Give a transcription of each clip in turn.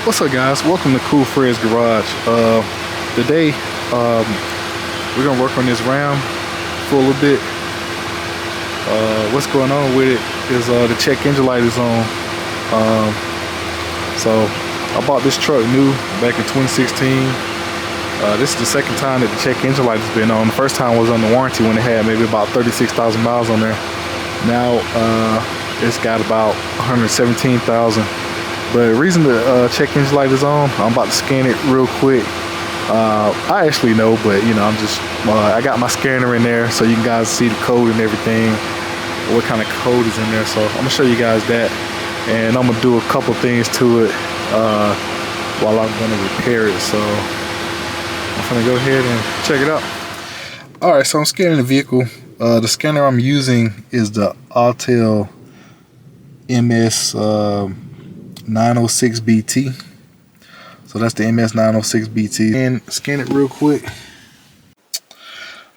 What's up, guys? Welcome to Cool Fred's Garage. Today, we're gonna work on this RAM for a little bit. What's going on with it is the check engine light is on. So I bought this truck new back in 2016. This is the second time that the check engine light has been on. The first time was under warranty when it had maybe about 36,000 miles on there. Now it's got about 117,000. But the reason the check engine light is on, I'm about to scan it real quick. I actually know, but you know, I got my scanner in there so you guys see the code and everything, what kind of code is in there. So I'm gonna show you guys that, and I'm gonna do a couple things to it while I'm gonna repair it. So I'm gonna go ahead and check it out. All right, so I'm scanning the vehicle. The scanner I'm using is the Autel MS 906BT. So that's the MS 906BT. And scan it real quick.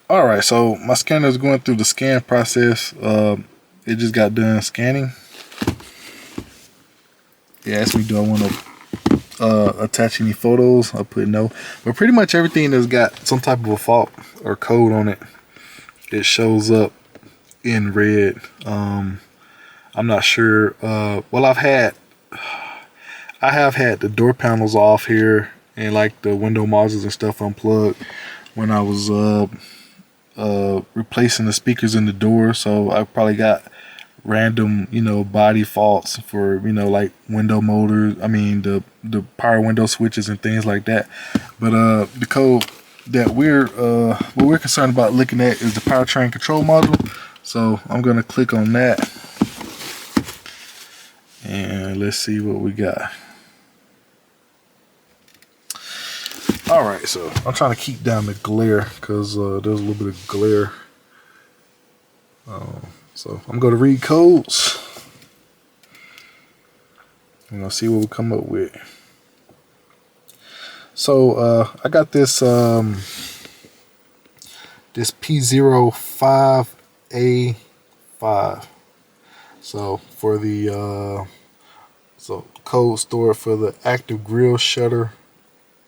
Alright, so my scanner is going through the scan process. It just got done scanning. It asked me, do I want to attach any photos? I put no. But pretty much everything that's got some type of a fault or code on it, it shows up in red. I'm not sure. Well, I have had the door panels off here and like the window modules and stuff unplugged when I was replacing the speakers in the door. So I probably got random, you know, body faults for, you know, like window motors. I mean the power window switches and things like that. But the code that what we're concerned about looking at is the powertrain control module. So I'm gonna click on that. And let's see what we got. Alright, so I'm trying to keep down the glare because there's a little bit of glare. So I'm going to read codes. I'm going to see what we come up with. So I got this this P05A5. So for the code stored for the active grill shutter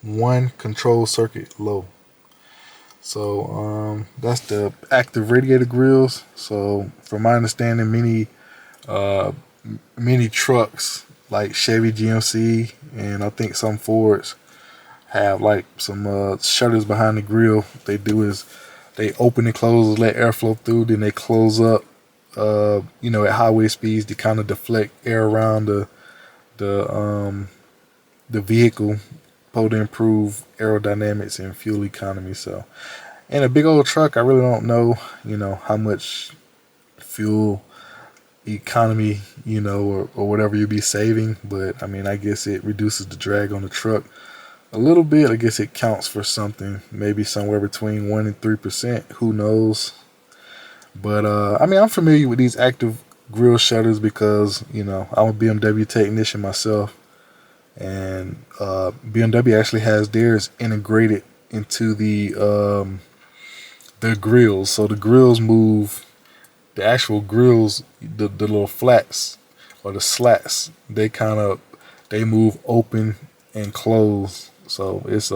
1 control circuit low. So that's the active radiator grills. So from my understanding, many trucks like Chevy, GMC, and I think some Fords have like some shutters behind the grill. What they do is they open and close, let airflow through, then they close up you know, at highway speeds to kind of deflect air around the vehicle, to improve aerodynamics and fuel economy. So in a big old truck, I really don't know, you know, how much fuel economy, you know, or whatever you'll be saving, but I mean, I guess it reduces the drag on the truck a little bit. I guess it counts for something, maybe somewhere between 1% and 3%, who knows. But I mean, I'm familiar with these active grill shutters because, you know, I'm a BMW technician myself, and BMW actually has theirs integrated into the grills. So the grills move, the actual grills, the little flats or the slats, they move open and close. So it's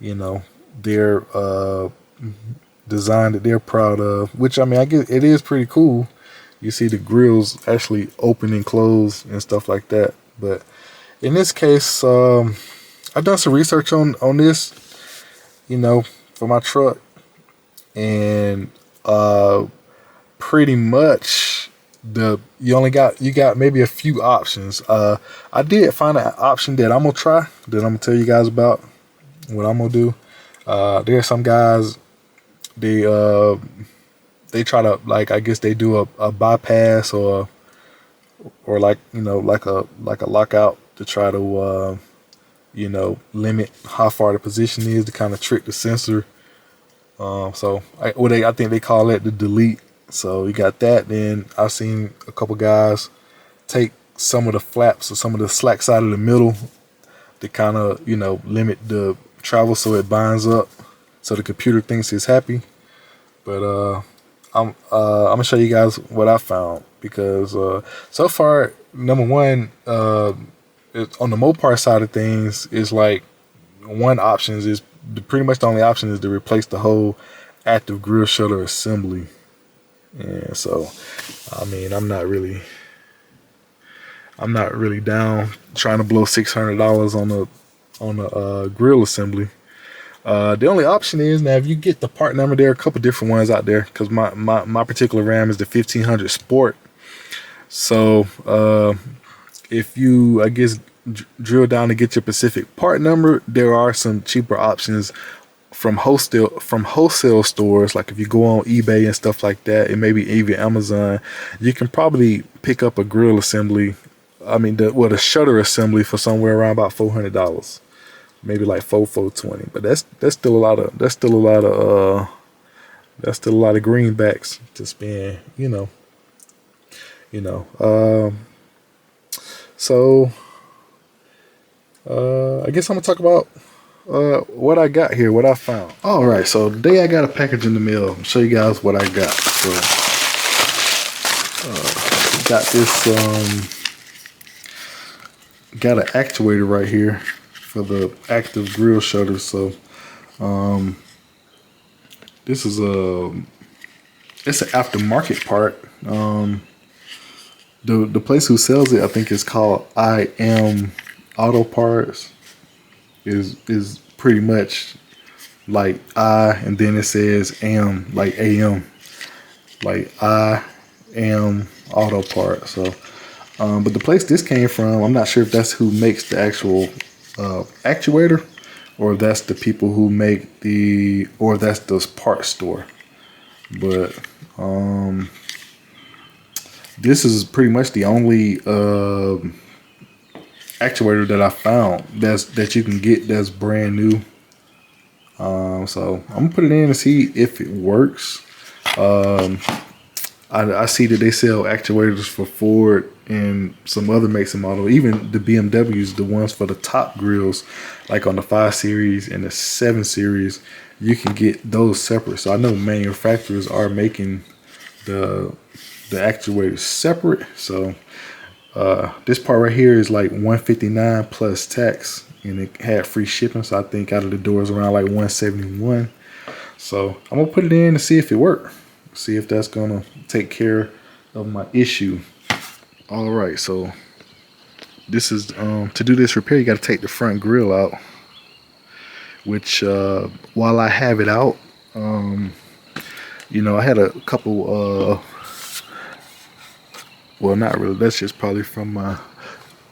you know, their design that they're proud of, which I mean, I guess it is pretty cool. You see the grills actually open and close and stuff like that. But in this case, I've done some research on this, you know, for my truck, and pretty much you got maybe a few options. I did find an option that I'm gonna try, that I'm gonna tell you guys about what I'm gonna do. There are some guys, they try to, like, I guess they do a bypass or like, you know, like a lockout to try to you know, limit how far the position is, to kind of trick the sensor. So I think they call it the delete. So you got that. Then I've seen a couple guys take some of the flaps or some of the slack side of the middle to kind of, you know, limit the travel so it binds up so the computer thinks it's happy. But I'm gonna show you guys what I found, because so far, number one, on the Mopar side of things, is like one option is pretty much the only option is to replace the whole active grill shutter assembly. And so, I mean, I'm not really down trying to blow $600 on a grill assembly. The only option is, now if you get the part number, there are a couple different ones out there, because my particular RAM is the 1500 Sport. So if you, I guess, drill down to get your specific part number, there are some cheaper options from wholesale stores. Like if you go on eBay and stuff like that, and maybe even Amazon, you can probably pick up a grill assembly. I mean, the shutter assembly for somewhere around about $400, maybe like $420. But that's still a lot of greenbacks to spend, So I guess I'm gonna talk about what I got here, what I found. All right, so today I got a package in the mail. I'll show you guys what I got. So got this got an actuator right here for the active grill shutter. So this is it's an aftermarket part. The place who sells it, I think, is called I Am Auto Parts. Is pretty much like I, and then it says am, like AM, like I Am Auto Parts. So but the place this came from, I'm not sure if that's who makes the actual actuator, or if that's the people who make or if that's the parts store. But this is pretty much the only actuator that I found that you can get that's brand new. So I'm gonna put it in and see if it works. I see that they sell actuators for Ford and some other makes and models, even the BMWs, the ones for the top grills, like on the 5 Series and the 7 Series, you can get those separate. So I know manufacturers are making the actuators separate. So this part right here is like $159 plus tax, and it had free shipping. So I think out of the door is around like $171. So I'm gonna put it in to see if it works. See if that's gonna take care of my issue. All right, so this is to do this repair, you got to take the front grill out. Which while I have it out, I had a couple. Well, not really. That's just probably from my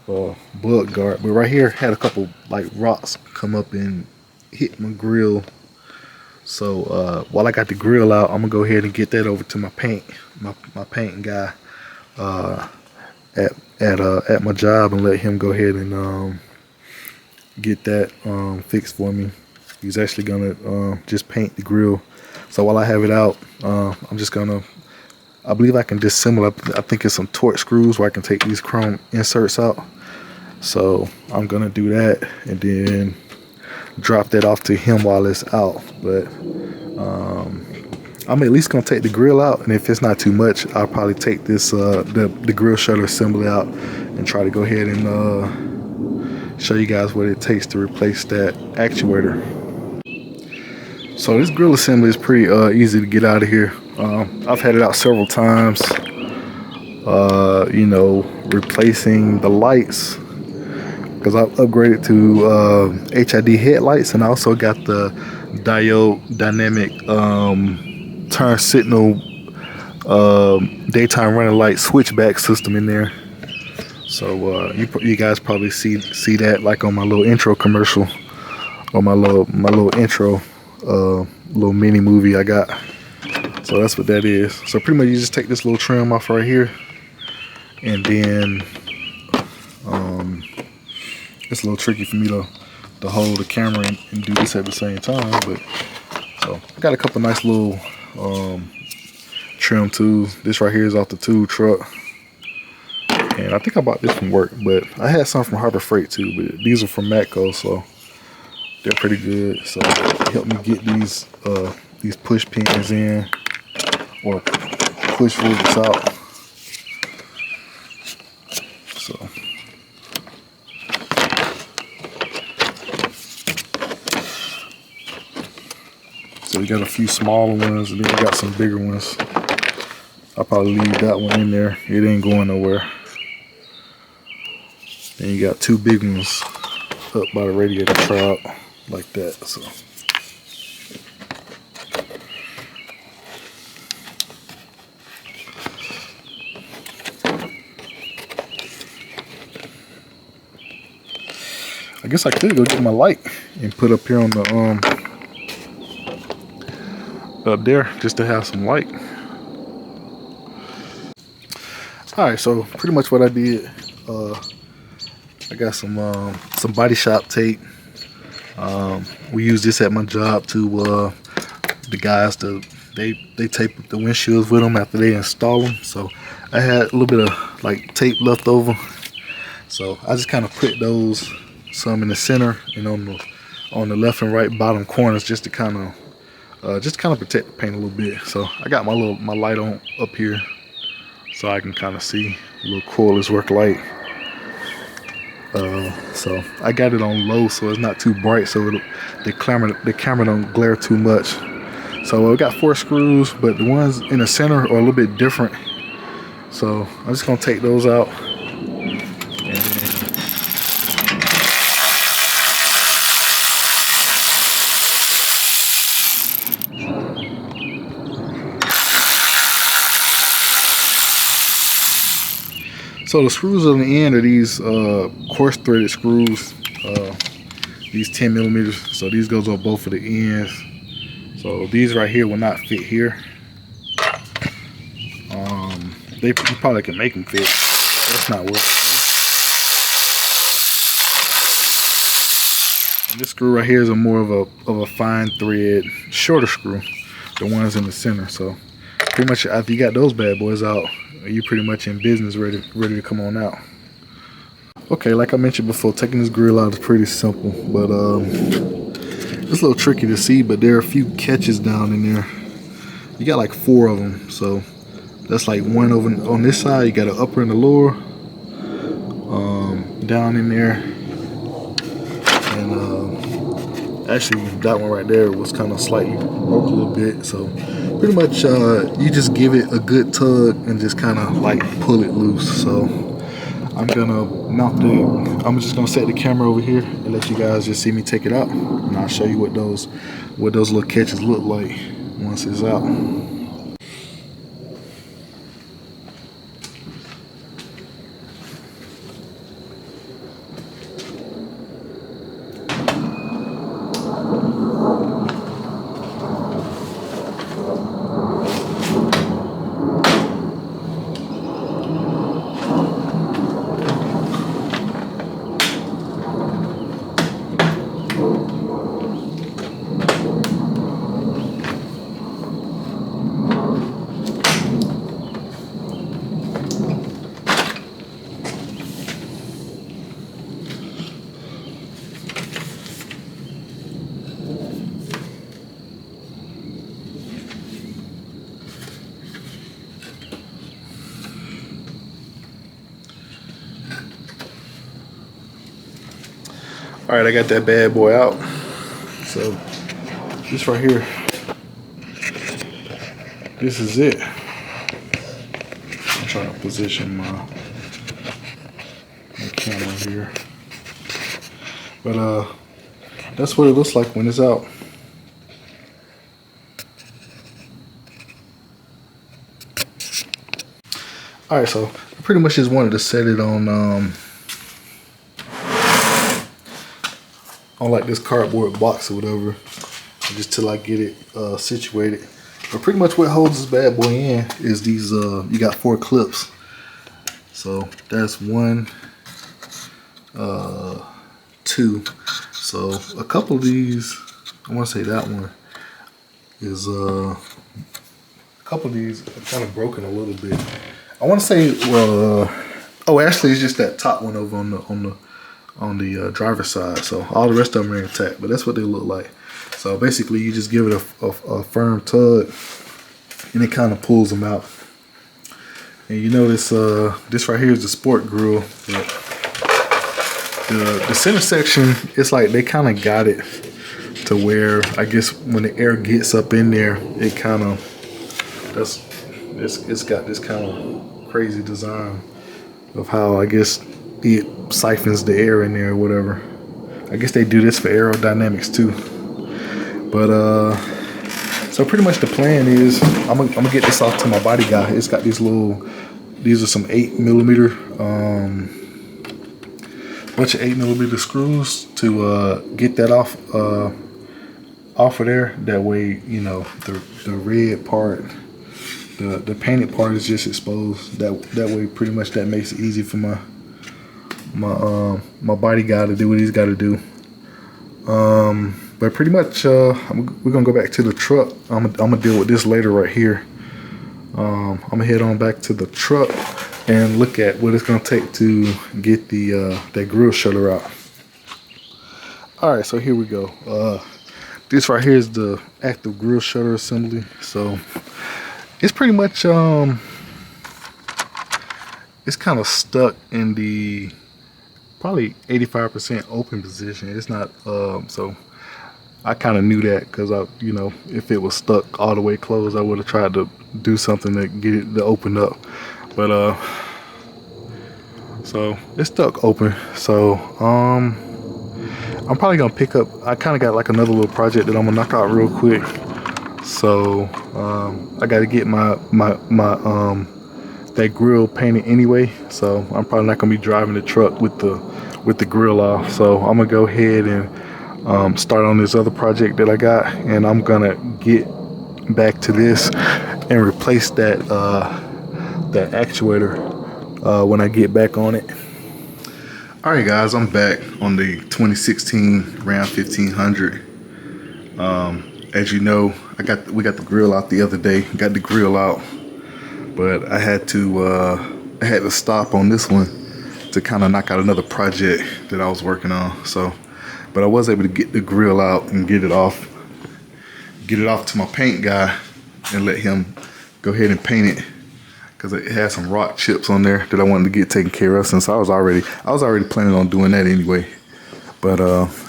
bug guard. But right here, had a couple like rocks come up and hit my grill. So while I got the grill out, I'm gonna go ahead and get that over to my paint guy at my job, and let him go ahead and get that fixed for me. He's actually gonna just paint the grill. So while I have it out, I'm just gonna, I believe I can disassemble. I think it's some torque screws where I can take these chrome inserts out. So I'm gonna do that and then drop that off to him while it's out. But I'm at least gonna take the grill out, and if it's not too much, I'll probably take this the grill shutter assembly out and try to go ahead and show you guys what it takes to replace that actuator. So this grill assembly is pretty easy to get out of here. I've had it out several times, replacing the lights, because I've upgraded to HID headlights, and I also got the diode dynamic turn signal daytime running light switchback system in there. So you guys probably see that like on my little intro commercial, or my little intro little mini movie I got. So that's what that is. So pretty much you just take this little trim off right here, and then it's a little tricky for me to hold the camera and do this at the same time, but so I got a couple nice little trim tools. This right here is off the tool truck, and I think I bought this from work, but I had some from Harbor Freight too, but these are from Matco, so they're pretty good. So it helped me get these push pins in, or push rivets out. So So we got a few smaller ones, and then we got some bigger ones. I'll probably leave that one in there. It ain't going nowhere. Then you got two big ones up by the radiator shroud, like that. So I guess I could go get my light and put up here on the up there just to have some light. Alright, so pretty much what I did, I got some body shop tape. We use this at my job to the guys they tape the windshields with them after they install them. So I had a little bit of like tape left over, so I just kind of put those some in the center and on the left and right bottom corners just to kind of protect the paint a little bit. So I got my light on up here so I can kind of see a little cordless work light. So I got it on low so it's not too bright, so the camera don't glare too much. So I got 4 screws, but the ones in the center are a little bit different. So I'm just gonna take those out. So the screws on the end are these coarse threaded screws, these 10 millimeters. So these goes on both of the ends. So these right here will not fit here. You probably can make them fit. That's not working. And this screw right here is more of a fine thread, shorter screw. The ones in the center. So pretty much after you got those bad boys out, you pretty much in business, ready to come on out. Okay, like I mentioned before, taking this grill out is pretty simple, but it's a little tricky to see, but there are a few catches down in there. You got like 4 of them, so that's like one over on this side. You got an upper and a lower down in there, and actually that one right there was kind of slightly broke a little bit. So pretty much you just give it a good tug and just kind of like pull it loose. So I'm just gonna set the camera over here and let you guys just see me take it out, and I'll show you what those little catches look like once it's out. All right, I got that bad boy out. So this right here, this is it. I'm trying to position my camera here, but that's what it looks like when it's out. All right, so I pretty much just wanted to set it on like this cardboard box or whatever, just till I get it situated. But pretty much what holds this bad boy in is these you got 4 clips. So that's 1, 2. So a couple of these, I want to say that one is a couple of these are kind of broken a little bit. I want to say, well, oh, actually it's just that top one over on the driver's side. So all the rest of them are intact, but that's what they look like. So basically you just give it a firm tug and it kind of pulls them out. And you notice this right here is the sport grill. The center section, it's like they kind of got it to where I guess when the air gets up in there, it kind of it's got this kind of crazy design of how I guess it siphons the air in there or whatever. I guess they do this for aerodynamics too. But so pretty much the plan is I'm gonna get this off to my body guy. It's got these are some 8mm bunch of 8mm screws to get that off of there. That way, you know, the red part, the painted part is just exposed. That way, pretty much that makes it easy for my body guy to do what he's got to do. But pretty much, we're gonna go back to the truck. I'm gonna deal with this later right here. I'm gonna head on back to the truck and look at what it's gonna take to get that grill shutter out. All right, so here we go. This right here is the active grill shutter assembly. So it's pretty much it's kind of stuck in the probably 85% open position. It's not so I kind of knew that because you know, if it was stuck all the way closed, I would have tried to do something to get it to open up. But so it's stuck open. So I'm probably gonna pick up. I kind of got like another little project that I'm gonna knock out real quick. So I got to get my that grill painted anyway. So I'm probably not gonna be driving the truck with the grill off. So I'm gonna go ahead and start on this other project that I got, and I'm gonna get back to this and replace that that actuator when I get back on it. All right, guys, I'm back on the 2016 Ram 1500. As you know, we got the grill out the other day. Got the grill out, but I had to stop on this one to kind of knock out another project that I was working on. So, but I was able to get the grill out and get it off to my paint guy and let him go ahead and paint it, because it had some rock chips on there that I wanted to get taken care of, since I was already planning on doing that anyway. But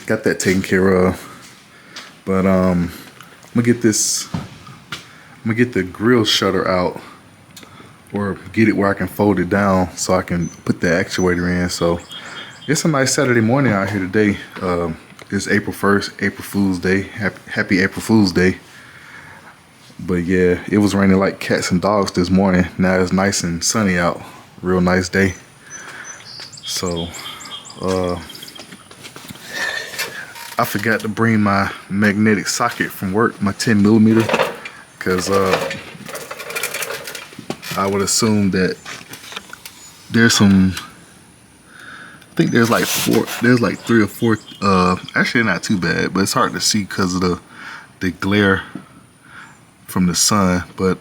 got that taken care of. But I'm gonna get the grill shutter out, or get it where I can fold it down so I can put the actuator in. So it's a nice Saturday morning out here today. It's April 1st, April Fool's Day. Happy April Fool's Day. But yeah, it was raining like cats and dogs this morning. Now it's nice and sunny out. Real nice day. So I forgot to bring my magnetic socket from work, my 10mm, because I would assume that there's some, I think there's like 3 or 4, actually not too bad, but it's hard to see because of the glare from the sun. But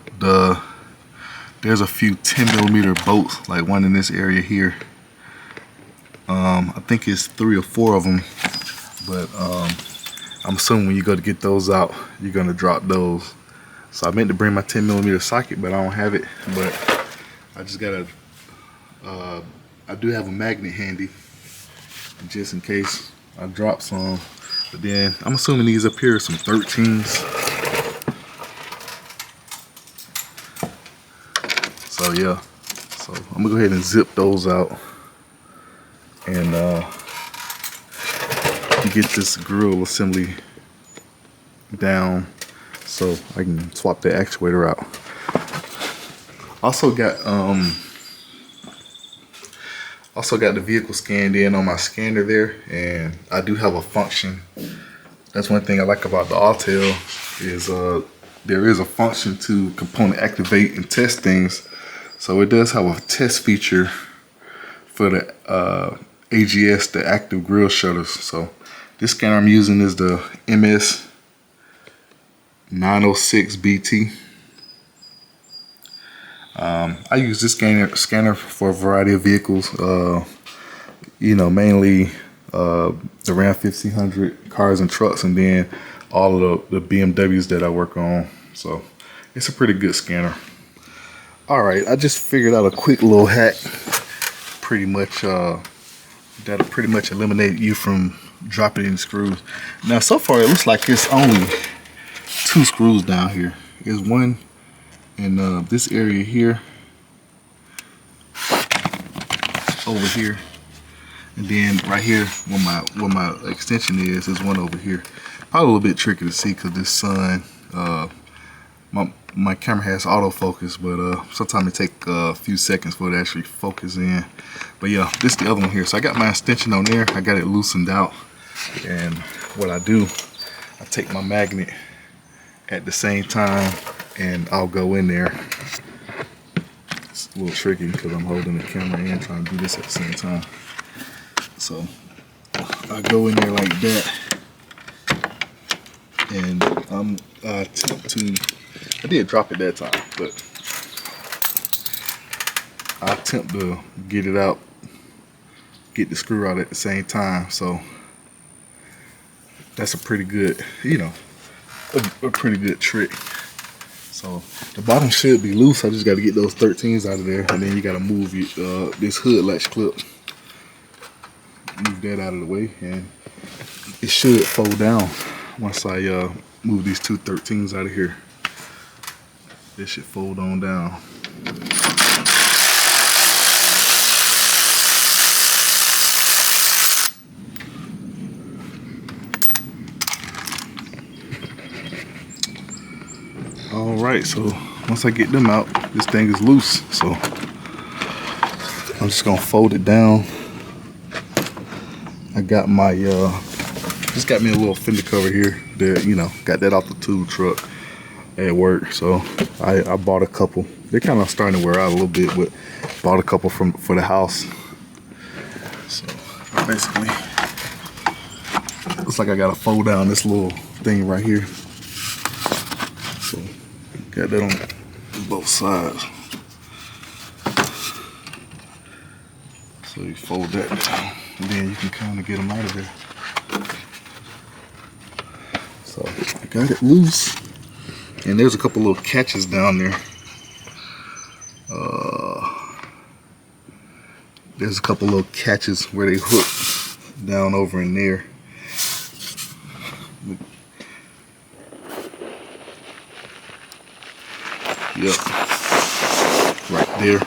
there's a few 10mm bolts, like one in this area here. I think it's 3 or 4 of them, but I'm assuming when you go to get those out, you're gonna drop those. So I meant to bring my 10mm socket, but I don't have it. But I just gotta, I do have a magnet handy, just in case I drop some. But then I'm assuming these up here are some 13s. So yeah, so I'm gonna go ahead and zip those out and get this grill assembly down so I can swap the actuator out. Also got the vehicle scanned in on my scanner there, and I do have a function. That's one thing I like about the Autel, is there is a function to component activate and test things. So it does have a test feature for the AGS, the active grill shutters. So this scanner I'm using is the MS906BT. I use this scanner for a variety of vehicles, you know, mainly the Ram 1500 cars and trucks, and then all of the BMWs that I work on. So it's a pretty good scanner. All right, I just figured out a quick little hack, pretty much that'll pretty much eliminate you from drop it in the screws. Now so far it looks like it's only 2 screws down here. There's one in this area here, over here, and then right here where my extension is one over here. Probably a little bit tricky to see because this sun, my camera has autofocus, but sometimes it takes a few seconds for it to actually focus in. But yeah, this is the other one here. So I got my extension on there. I got it loosened out, and what I do, I take my magnet at the same time and I'll go in there. It's a little tricky because I'm holding the camera and trying to do this at the same time. So I go in there like that, and I attempt to, I did drop it that time, but I attempt to get it out, get the screw out at the same time. So that's a pretty good, you know, a pretty good trick. So the bottom should be loose. I just got to get those 13s out of there, and then you got to move this hood latch clip. Move that out of the way, and it should fold down once I move these 2 13s out of here. This should fold on down. Alright, so once I get them out, this thing is loose. So I'm just gonna fold it down. I got my just got me a little fender cover here that, you know, got that off the tool truck at work. So I bought a couple. They're kind of starting to wear out a little bit, but bought a couple for the house. So basically, looks like I gotta fold down this little thing right here. So got that on both sides. So you fold that down, and then you can kind of get them out of there. So I got it loose, and there's a couple little catches down there. There's a couple little catches where they hook down over in there. Yep, right there.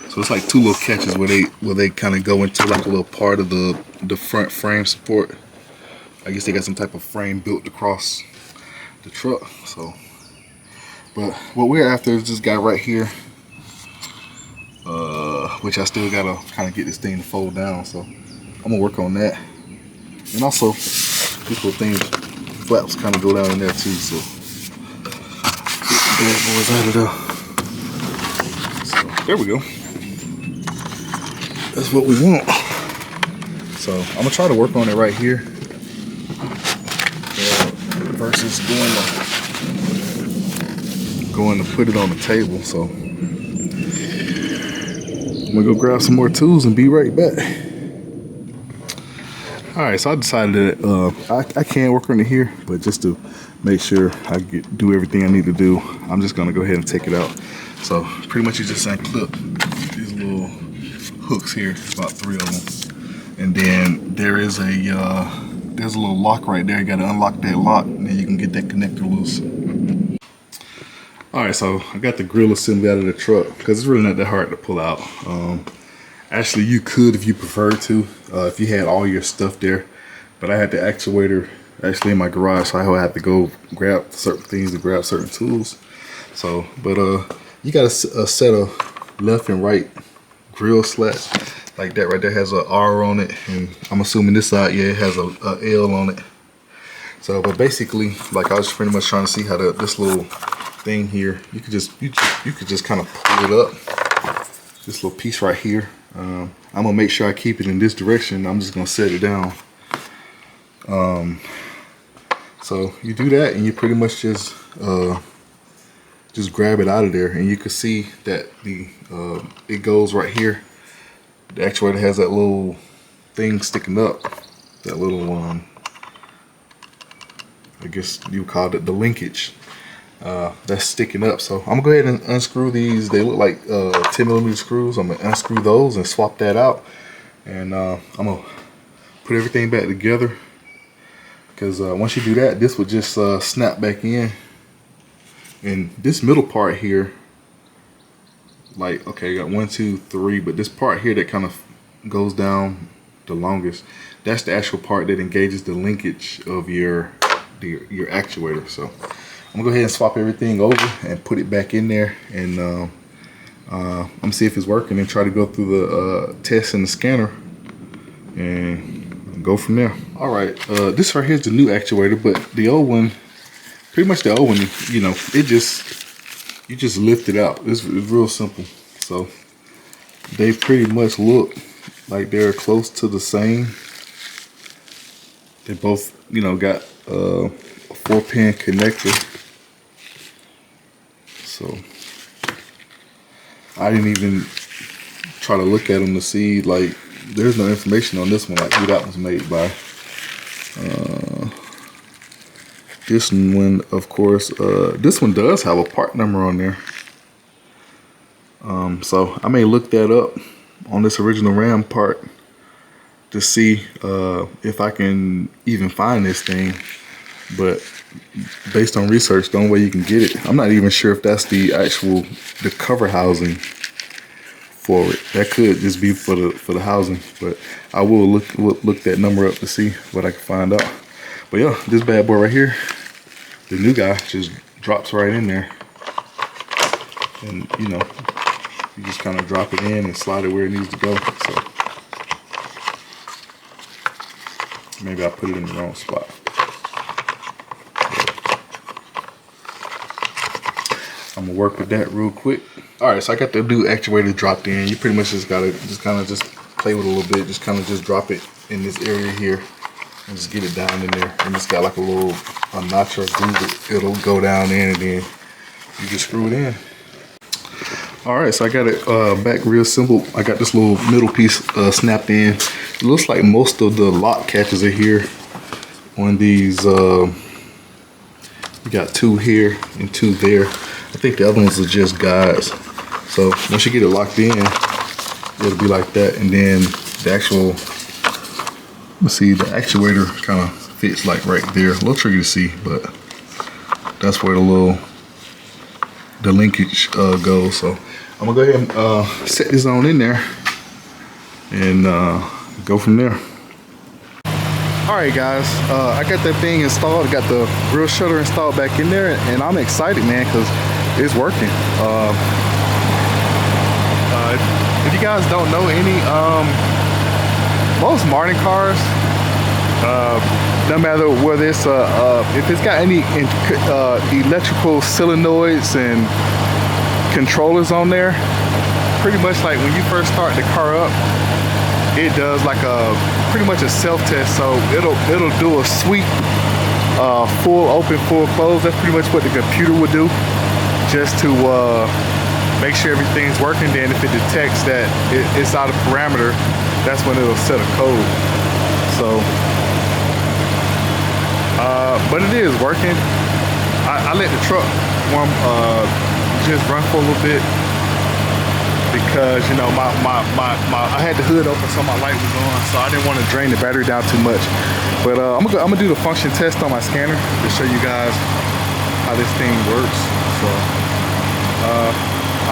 So it's like 2 little catches where they kind of go into like a little part of the front frame support. I guess they got some type of frame built across the truck. So, but what we're after is this guy right here, which I still gotta kind of get this thing to fold down. So I'm gonna work on that. And also, these little things, flaps kind of go down in there too. So get the bad boys out of there. So there we go. That's what we want. So I'm gonna try to work on it right here versus going to put it on the table. So I'm gonna go grab some more tools and be right back. All right, so I decided that I can work on it here, but just to make sure I do everything I need to do, I'm just gonna go ahead and take it out. So pretty much you just unclip these little hooks here, about 3 of them, and then there's a little lock right there. You got to unlock that lock, and then you can get that connector loose. All right, so I got the grill assembly out of the truck because it's really not that hard to pull out. Actually, you could if you preferred to, if you had all your stuff there, but I had the actuator actually in my garage, so I had to go grab certain things to grab certain tools. So, but you got a set of left and right grill slats like that right there. Has a R on it, and I'm assuming this side, yeah, it has a L on it. So, but basically, like I was pretty much trying to see how this little thing here, you could just kind of pull it up. This little piece right here. I'm gonna make sure I keep it in this direction. I'm just gonna set it down. So you do that, and you pretty much just grab it out of there, and you can see that it goes right here. The actuator has that little thing sticking up, that little I guess you call it the linkage that's sticking up. So I'm gonna go ahead and unscrew these. They look like 10mm screws. I'm gonna unscrew those and swap that out, and I'm gonna put everything back together, because once you do that, this would just snap back in. And this middle part here, like, okay, I got 1, 2, 3, but this part here that kind of goes down the longest, that's the actual part that engages the linkage of your actuator. So I'm gonna go ahead and swap everything over and put it back in there, and I'm gonna see if it's working and try to go through the test in the scanner and go from there. All right, this right here is the new actuator, but the old one, pretty much the old one, you know, you just lift it out. It's real simple. So they pretty much look like they're close to the same. They both, you know, got a 4-pin connector. So I didn't even try to look at them to see, like, there's no information on this one, like who that was made by. This one, of course, this one does have a part number on there. So I may look that up on this original RAM part to see if I can even find this thing. But based on research, the only way you can get it, I'm not even sure if that's the cover housing for it. That could just be for the housing, but I will look that number up to see what I can find out. But yeah, this bad boy right here, the new guy, just drops right in there, and you know, you just kind of drop it in and slide it where it needs to go. So maybe I put it in the wrong spot. I'm gonna work with that real quick. All right, so I got the new actuator dropped in. You pretty much just gotta kind of play with it a little bit. Just kind of drop it in this area here and just get it down in there. And it's got like a notch or groove. It'll go down in, and then you just screw it in. All right, so I got it back real simple. I got this little middle piece snapped in. It looks like most of the lock catches are here on these. You got 2 here and 2 there. I think the other ones are just guides. So once you get it locked in, it'll be like that. And then the actual, let's see, the actuator kind of fits like right there. A little tricky to see, but that's where the linkage goes. So I'm gonna go ahead and set this on in there and go from there. All right, guys, I got that thing installed. I got the grill shutter installed back in there, and I'm excited, man, because it's working. If you guys don't know any, most modern cars, no matter whether it's if it's got any electrical solenoids and controllers on there, pretty much like when you first start the car up, it does like pretty much a self-test. So it'll do a sweep, full open, full close. That's pretty much what the computer would do, just to make sure everything's working. Then if it detects that it's out of parameter, that's when it'll set a code. So but it is working. I let the truck just run for a little bit, because you know I had the hood open so my light was on, so I didn't want to drain the battery down too much. But I'm gonna do the function test on my scanner to show you guys how this thing works. So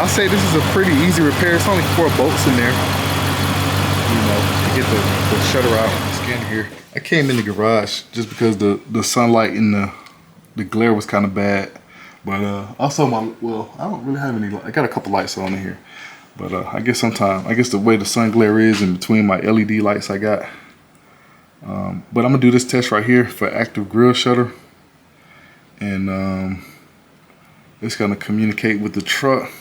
I'll say this is a pretty easy repair. It's only 4 bolts in there, you know, to get the shutter out. Scanner here. I came in the garage just because the sunlight and the glare was kind of bad. But also I don't really have any. I got a couple lights on in here. But I guess the way the sun glare is in between my LED lights I got. But I'm gonna do this test right here for active grill shutter, and it's gonna communicate with the truck.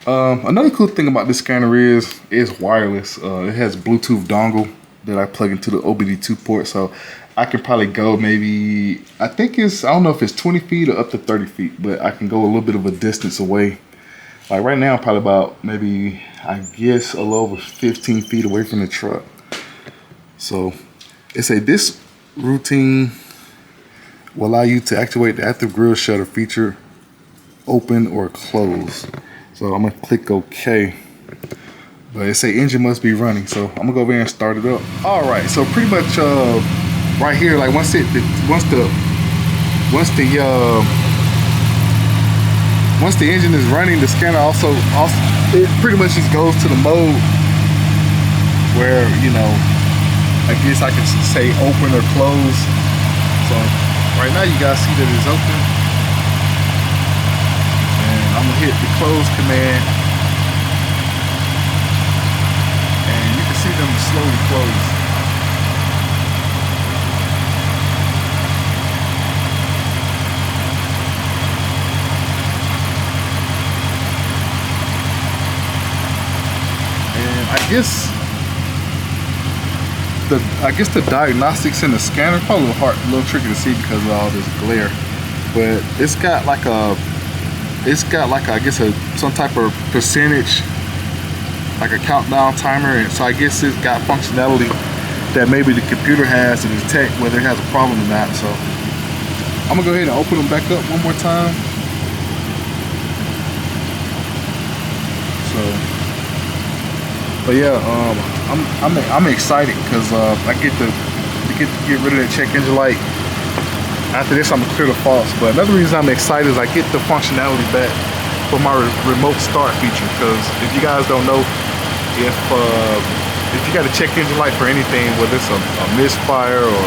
Another cool thing about this scanner is it's wireless. It has Bluetooth dongle that I plug into the OBD2 port, so I can probably go maybe, I don't know if it's 20 feet or up to 30 feet, but I can go a little bit of a distance away. Like right now, I'm probably about maybe, I guess, a little over 15 feet away from the truck. So this routine will allow you to activate the active grill shutter feature, open or close. So I'm gonna click OK. But it say engine must be running, so I'm gonna go over here and start it up. All right, so pretty much right here, like once the engine is running, the scanner also it pretty much just goes to the mode where, you know, I guess I can say open or close. So right now you guys see that it's open, and I'm gonna hit the close command, and you can see them slowly close. And I guess the diagnostics in the scanner probably a little tricky to see because of all this glare, but it's got like I guess some type of percentage, like a countdown timer, and so I guess it's got functionality that maybe the computer has to detect whether it has a problem or not. So I'm gonna go ahead and open them back up one more time. But yeah, I'm excited because I get rid of that check engine light. After this, I'm gonna clear the faults. But another reason I'm excited is I get the functionality back for my remote start feature. Because if you guys don't know, if you got a check engine light for anything, whether it's a misfire or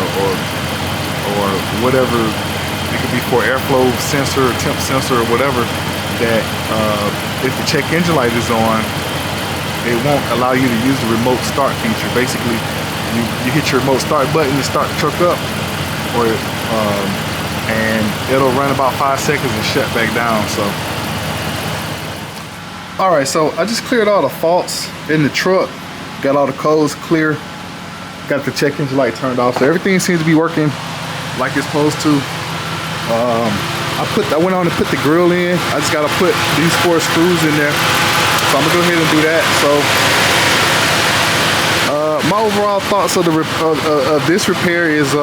whatever, it could be for airflow sensor, temp sensor, or whatever, that if the check engine light is on, it won't allow you to use the remote start feature. Basically, you hit your remote start button to start the truck up, and it'll run about 5 seconds and shut back down. So, all right, so I just cleared all the faults in the truck, got all the codes clear, got the check engine light turned off, so everything seems to be working like it's supposed to. I went on to put the grill in. I just got to put these 4 screws in there. So I'm gonna go ahead and do that. So my overall thoughts of this repair is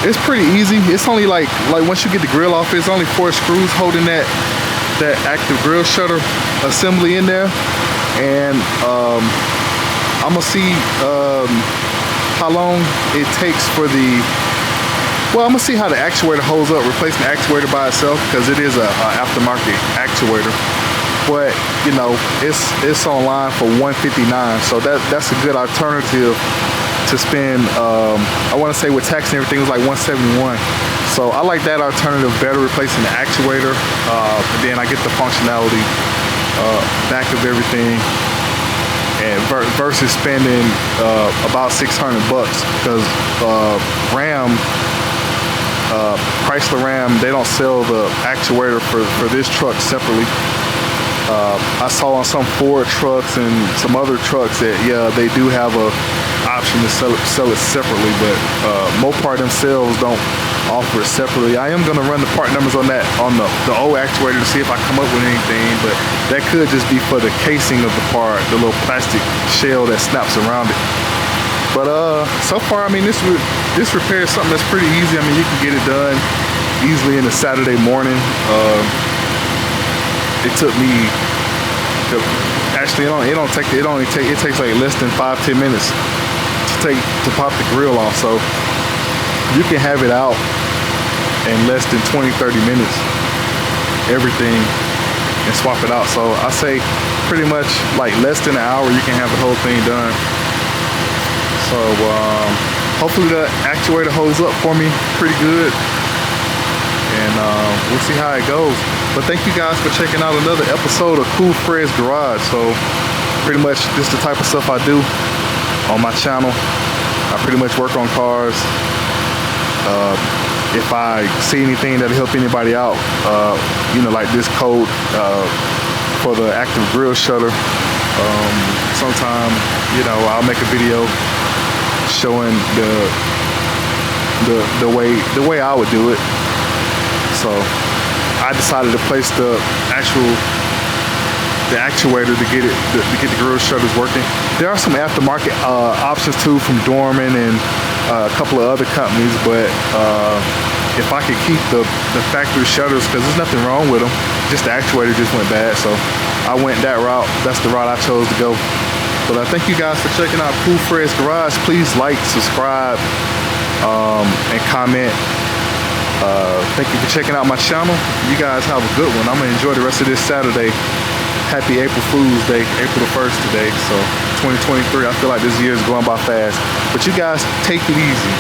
it's pretty easy. It's only like once you get the grill off, it's only 4 screws holding that active grill shutter assembly in there, and I'm gonna see how long it takes for I'm gonna see how the actuator holds up, replacing the actuator by itself, because it is a aftermarket actuator. But you know, it's online for $159, so that's a good alternative to spend. I want to say with tax and everything it was like $171, so I like that alternative better, replacing the actuator, and then I get the functionality back of everything, and versus spending about $600, because Chrysler Ram, they don't sell the actuator for this truck separately. I saw on some Ford trucks and some other trucks that, yeah, they do have a option to sell it separately, but Mopar themselves don't offer it separately. I am gonna run the part numbers on the old actuator to see if I come up with anything, but that could just be for the casing of the part, the little plastic shell that snaps around it. But so far, I mean, this repair is something that's pretty easy. I mean, you can get it done easily in a Saturday morning. It took me actually it takes like less than 5-10 minutes to pop the grill off, so you can have it out in less than 20-30 minutes, everything, and swap it out. So I say pretty much like less than an hour you can have the whole thing done. So hopefully the actuator holds up for me pretty good, and we'll see how it goes. But thank you guys for checking out another episode of Cool Fred's Garage. So pretty much this is the type of stuff I do on my channel. I pretty much work on cars. If I see anything that'll help anybody out, you know, like this code for the active grill shutter, sometime, you know, I'll make a video showing the way I would do it. So I decided to place the actuator to get the grill shutters working. There are some aftermarket options too from Dorman and a couple of other companies, but if I could keep the factory shutters, because there's nothing wrong with them, just the actuator just went bad, so I went that route. That's the route I chose to go. But thank you guys for checking out Cool Fred's Garage. Please like, subscribe, and comment. Thank you for checking out my channel. You guys have a good one. I'm gonna enjoy the rest of this Saturday. Happy April Fool's Day, April the 1st today. So 2023, I feel like this year is going by fast. But you guys take it easy.